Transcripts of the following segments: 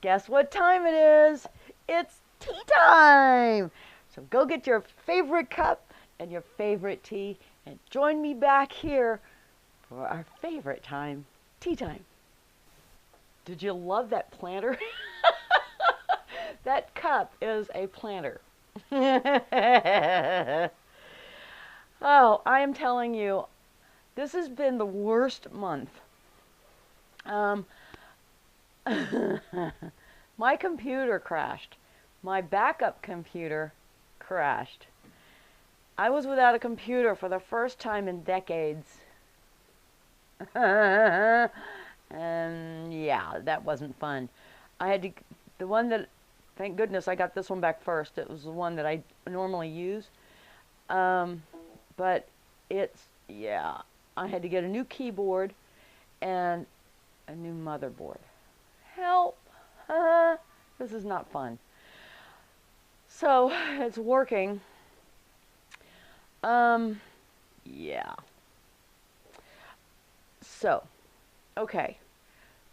Guess what time it is? It's tea time! So go get your favorite cup and your favorite tea and join me back here for our favorite time, tea time. Did you love that planter? That cup is a planter. Oh, I am telling you, this has been the worst month. Um, my computer crashed. My backup computer crashed. I was without a computer for the first time in decades. And yeah, that wasn't fun. I had to, the one that, thank goodness I got this one back first. It was the one that I normally use. But it's, yeah, I had to get a new keyboard and a new motherboard. Help! This is not fun. So, it's working. Yeah. So, okay.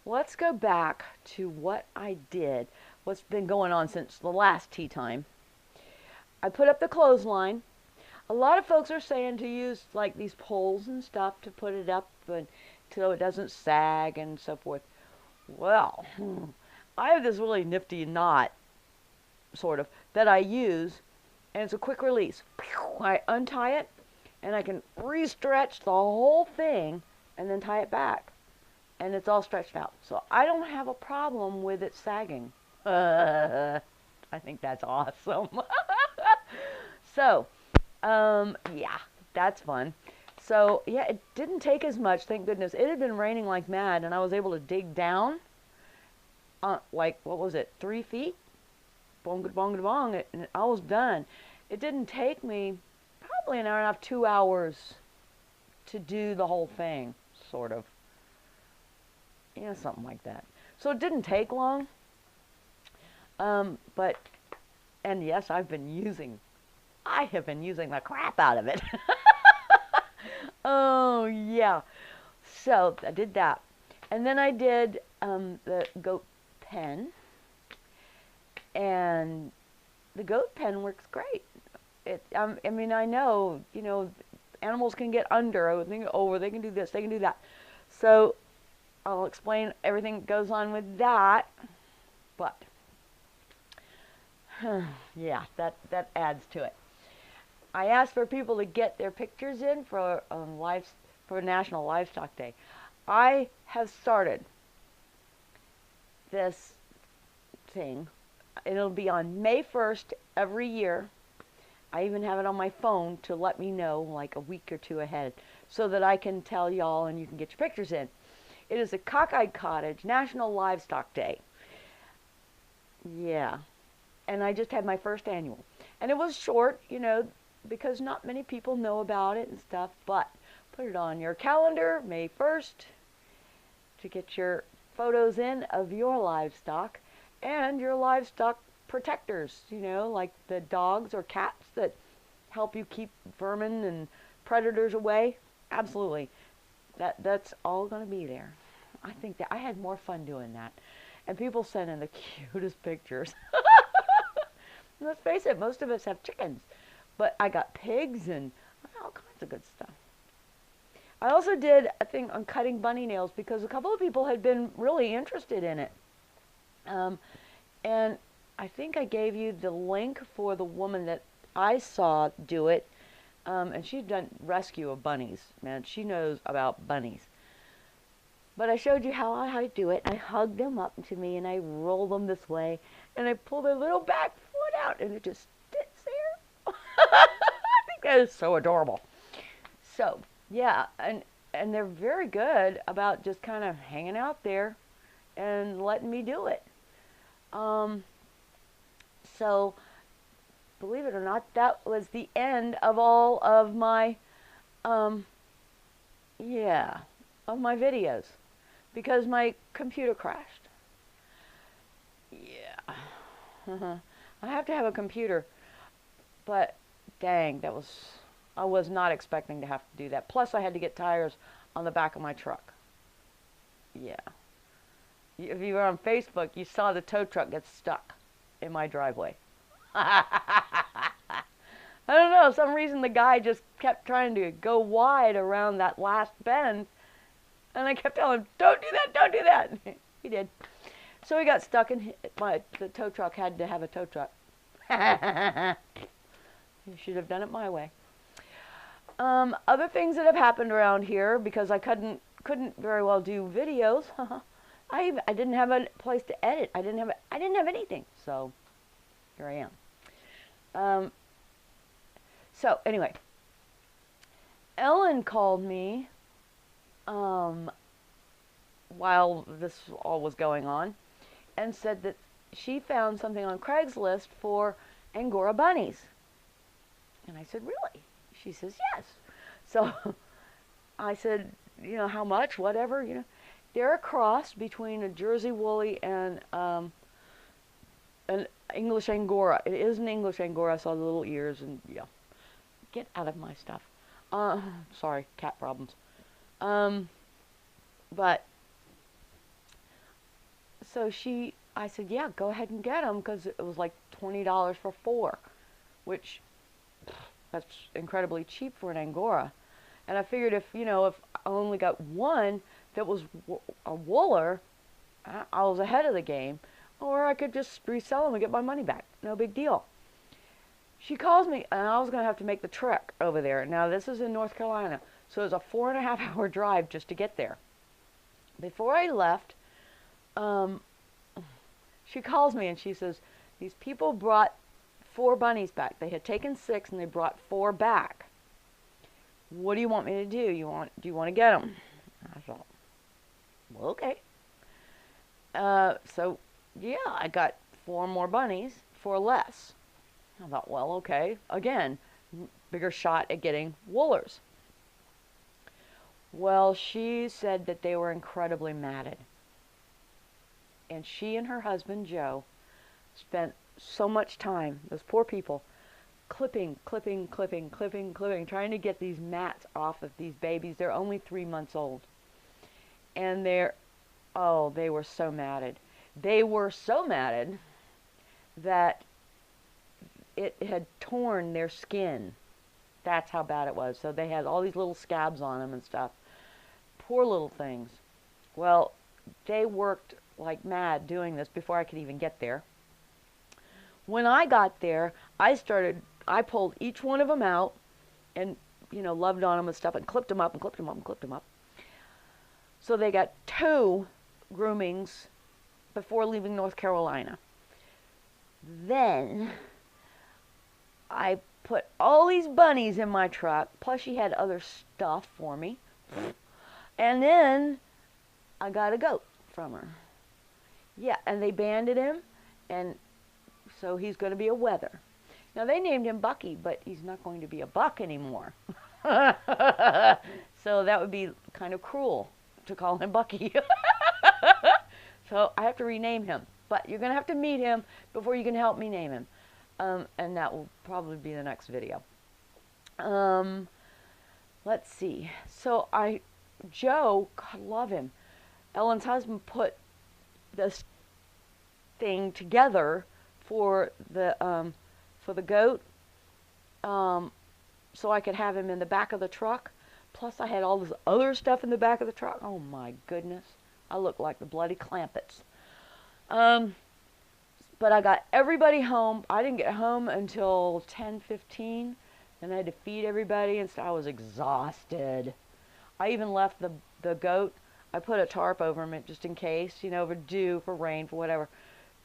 Let's go back to what I did, what's been going on since the last tea time. I put up the clothesline. A lot of folks are saying to use like these poles and stuff to put it up and so it doesn't sag and so forth. Well, I have this really nifty knot, sort of, that I use, and it's a quick release. I untie it, and I can re-stretch the whole thing and then tie it back. And it's all stretched out. So I don't have a problem with it sagging. I think that's awesome. So, yeah, that's fun. So, yeah, it didn't take as much, thank goodness. It had been raining like mad, and I was able to dig down, like, what was it, 3 feet? Bong, bong, bong, and I was done. It didn't take me probably an hour and a half, 2 hours to do the whole thing, sort of. Yeah, something like that. So it didn't take long. But, and yes, I have been using the crap out of it. Oh, yeah. So I did that. And then I did the goat pen. And the goat pen works great. I mean, I know, you know, animals can get under, they can do this, they can do that. So I'll explain everything that goes on with that. But, yeah, that adds to it. I asked for people to get their pictures in for National Livestock Day. I have started this thing. It'll be on May 1st every year. I even have it on my phone to let me know like a week or two ahead so that I can tell y'all and you can get your pictures in. It is a Cockeyed Cottage National Livestock Day. Yeah. And I just had my first annual. And it was short, you know, because not many people know about it and stuff, but put it on your calendar, May 1st, to get your photos in of your livestock and your livestock protectors, you know, like the dogs or cats that help you keep vermin and predators away. Absolutely. That's all going to be there. I think that I had more fun doing that. And people send in the cutest pictures. Let's face it, most of us have chickens. But I got pigs and all kinds of good stuff. I also did a thing on cutting bunny nails because a couple of people had been really interested in it. And I think I gave you the link for the woman that I saw do it. And she's done rescue of bunnies. Man, she knows about bunnies. But I showed you how I do it. I hug them up to me and I roll them this way. And I pull their little back foot out and it just sits there. I think that is so adorable. So, yeah, and they're very good about just kind of hanging out there and letting me do it. So, believe it or not, that was the end of all of my, yeah, of my videos. Because my computer crashed. Yeah. I have to have a computer. But, dang, I was not expecting to have to do that. Plus, I had to get tires on the back of my truck. Yeah. If you were on Facebook, you saw the tow truck get stuck in my driveway. I don't know, some reason the guy just kept trying to go wide around that last bend, and I kept telling him, don't do that, don't do that. He did. So he got stuck, and the tow truck had to have a tow truck. You should have done it my way. Other things that have happened around here, because I couldn't very well do videos. I didn't have a place to edit. I didn't have anything. So here I am. So anyway, Ellen called me while this all was going on, and said that she found something on Craigslist for angora bunnies. And I said, really? She says, yes. So I said, you know, how much, whatever, you know. They're a cross between a Jersey Woolly and an English Angora. It is an English Angora. I saw the little ears, and yeah. Get out of my stuff. Sorry, cat problems. But, so I said, yeah, go ahead and get them, because it was like $20 for 4, which, that's incredibly cheap for an Angora. And I figured if I only got one that was a wooler, I was ahead of the game, or I could just resell them and get my money back. No big deal. She calls me, and I was going to have to make the trek over there. Now, this is in North Carolina, so it was a 4.5-hour drive just to get there. Before I left, she calls me, and she says, these people brought 4 bunnies back. They had taken 6, and they brought 4 back. What do you want me to do? Do you want to get them? I thought, well, okay. So, yeah, I got 4 more bunnies for less. I thought, well, okay. Again, bigger shot at getting woolers. Well, she said that they were incredibly matted. And she and her husband, Joe, spent so much time, those poor people, clipping, trying to get these mats off of these babies. They're only 3 months old. And they were so matted. They were so matted that it had torn their skin. That's how bad it was. So they had all these little scabs on them and stuff. Poor little things. Well, they worked like mad doing this before I could even get there. When I got there, I pulled each one of them out and, loved on them and stuff, and clipped them up. So they got 2 groomings before leaving North Carolina. Then I put all these bunnies in my truck, plus she had other stuff for me. And then I got a goat from her. Yeah, and they banded him, and so he's going to be a wether. Now, they named him Bucky, but he's not going to be a buck anymore. So that would be kind of cruel to call him Bucky. So I have to rename him. But you're going to have to meet him before you can help me name him. And that will probably be the next video. Let's see. So Joe, God love him, Ellen's husband put this thing together for the goat, so I could have him in the back of the truck. Plus I had all this other stuff in the back of the truck. Oh my goodness. I look like the bloody Clampets. But I got everybody home. I didn't get home until 10:15, and I had to feed everybody, and so I was exhausted. I even left the goat. I put a tarp over him just in case, for dew, for rain, for whatever.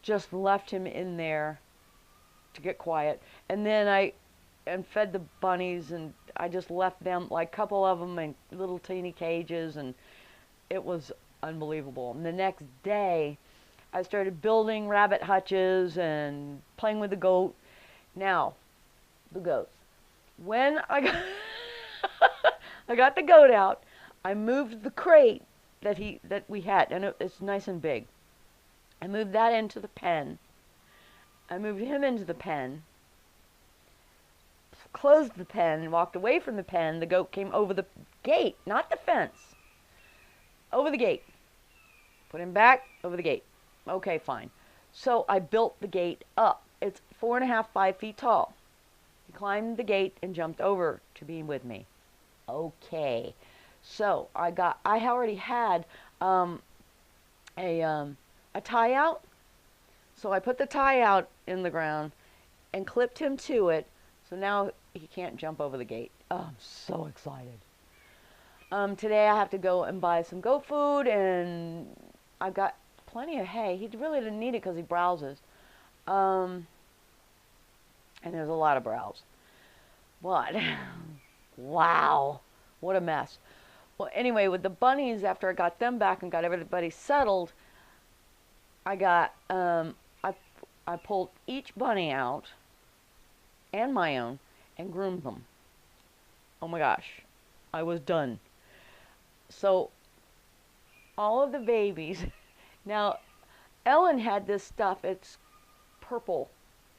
Just left him in there to get quiet. And then and fed the bunnies, and I just left them, like a couple of them in little teeny cages, and it was unbelievable. And the next day, I started building rabbit hutches and playing with the goat. Now, the goats. When I got the goat out, I moved the crate that we had, and it's nice and big. I moved that into the pen. I moved him into the pen, closed the pen, and walked away from the pen. The goat came over the gate, not the fence, over the gate. Put him back over the gate. Okay, fine. So I built the gate up. It's 4.5, 5 feet tall. He climbed the gate and jumped over to be with me. Okay. So I already had a tie out. So I put the tie out in the ground and clipped him to it. So now he can't jump over the gate. Oh, I'm so excited. Today I have to go and buy some goat food, and I've got plenty of hay. He really didn't need it because he browses. And there's a lot of browse. But, wow, what a mess. Well, anyway, with the bunnies, after I got them back and got everybody settled, I got, I pulled each bunny out, and my own, and groomed them. Oh my gosh, I was done. So, all of the babies, now, Ellen had this stuff, it's purple,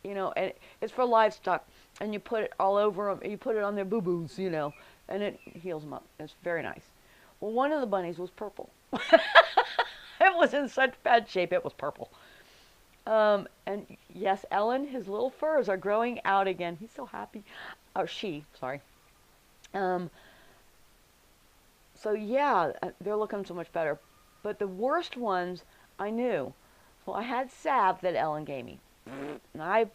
you know, and it's for livestock, and you put it all over them, you put it on their boo-boos, you know, and it heals them up. It's very nice. Well, one of the bunnies was purple. It was in such bad shape, it was purple. And yes, Ellen, his little furs are growing out again. He's so happy. Or she, sorry. So yeah, they're looking so much better. But the worst ones, I knew. So I had salve that Ellen gave me. And I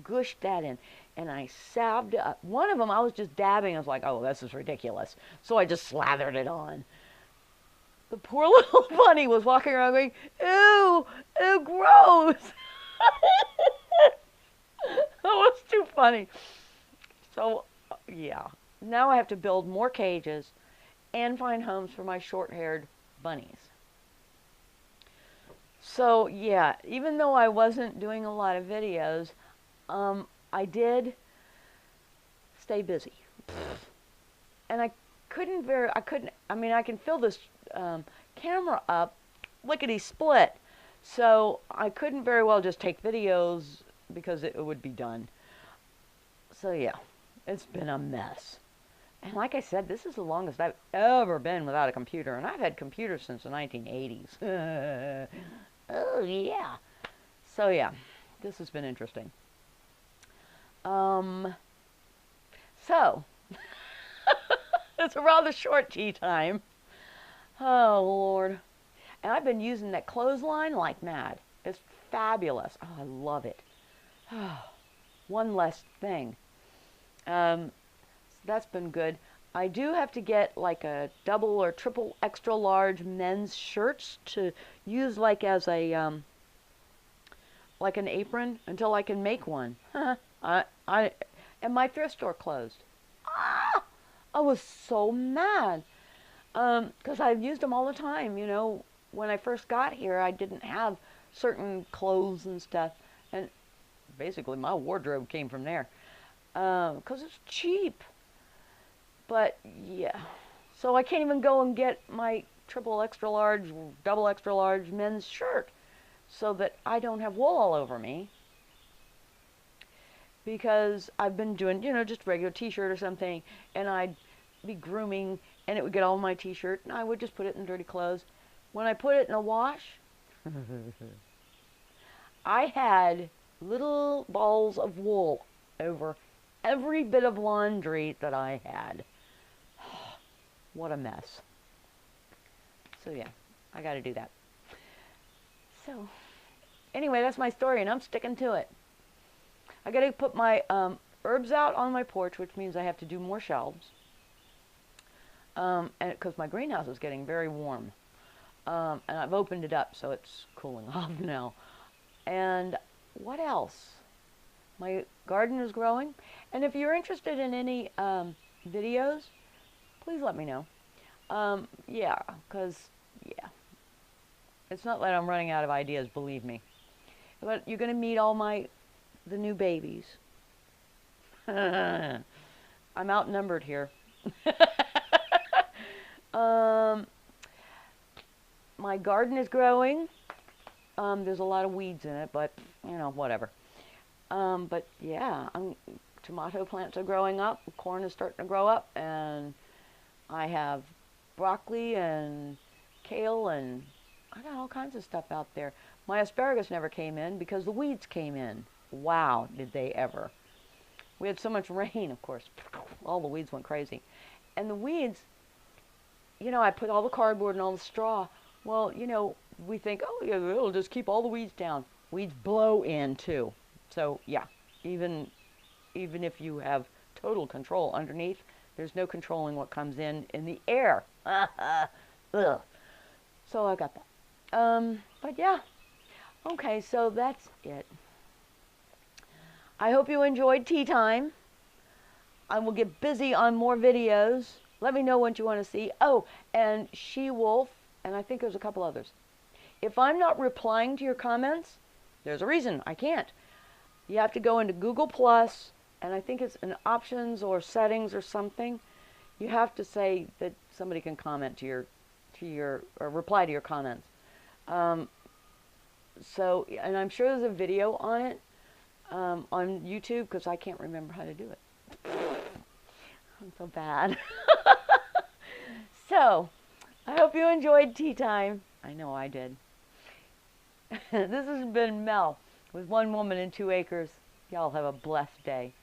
gushed that in. And I salved it up. One of them, I was just dabbing. I was like, oh, this is ridiculous. So I just slathered it on. The poor little bunny was walking around going, ew, ew, gross. That was too funny. So, yeah. Now I have to build more cages and find homes for my short-haired bunnies. So, yeah, even though I wasn't doing a lot of videos, I did stay busy. And I can fill this camera up lickety-split. So I couldn't very well just take videos because it would be done. So yeah, it's been a mess. And like I said, this is the longest I've ever been without a computer. And I've had computers since the 1980s. Oh yeah. So yeah, this has been interesting. So, it's a rather short tea time. Oh, Lord. And I've been using that clothesline like mad. It's fabulous. Oh, I love it. One less thing. So that's been good. I do have to get like a double or triple extra large men's shirts to use like as a, like an apron until I can make one. And my thrift store closed. Ah, I was so mad. Because I've used them all the time, you know. When I first got here, I didn't have certain clothes and stuff. And basically, my wardrobe came from there. Because it's cheap. But, yeah. So I can't even go and get my triple extra large, double extra large men's shirt. So that I don't have wool all over me. Because I've been doing, you know, just regular t-shirt or something. And I'd be grooming, and it would get all my t-shirt. And I would just put it in dirty clothes. When I put it in a wash, I had little balls of wool over every bit of laundry that I had. What a mess. So yeah, I got to do that. So anyway, that's my story, and I'm sticking to it. I got to put my herbs out on my porch, which means I have to do more shelves. And because my greenhouse is getting very warm. And I've opened it up, so it's cooling off now. And what else? My garden is growing. And if you're interested in any videos, please let me know. Yeah, because, yeah. It's not that I'm running out of ideas, believe me. But you're going to meet all the new babies. I'm outnumbered here. My garden is growing. There's a lot of weeds in it, but, you know, whatever. But, yeah, tomato plants are growing up. Corn is starting to grow up. And I have broccoli and kale and I got all kinds of stuff out there. My asparagus never came in because the weeds came in. Wow, did they ever. We had so much rain, of course. All the weeds went crazy. And the weeds, you know, I put all the cardboard and all the straw. Well, you know, we think, oh, yeah, it'll just keep all the weeds down. Weeds blow in, too. So, yeah, even if you have total control underneath, there's no controlling what comes in the air. Ugh. So I got that. But yeah, okay, so that's it. I hope you enjoyed tea time. I will get busy on more videos. Let me know what you want to see. Oh, and She-Wolf, and I think there's a couple others. If I'm not replying to your comments, there's a reason. I can't. You have to go into Google Plus, and I think it's in options or settings or something. You have to say that somebody can comment to your or reply to your comments. So, and I'm sure there's a video on it on YouTube because I can't remember how to do it. I'm so bad. So, I hope you enjoyed tea time. I know I did. This has been Mel with One Woman and 2 Acres. Y'all have a blessed day.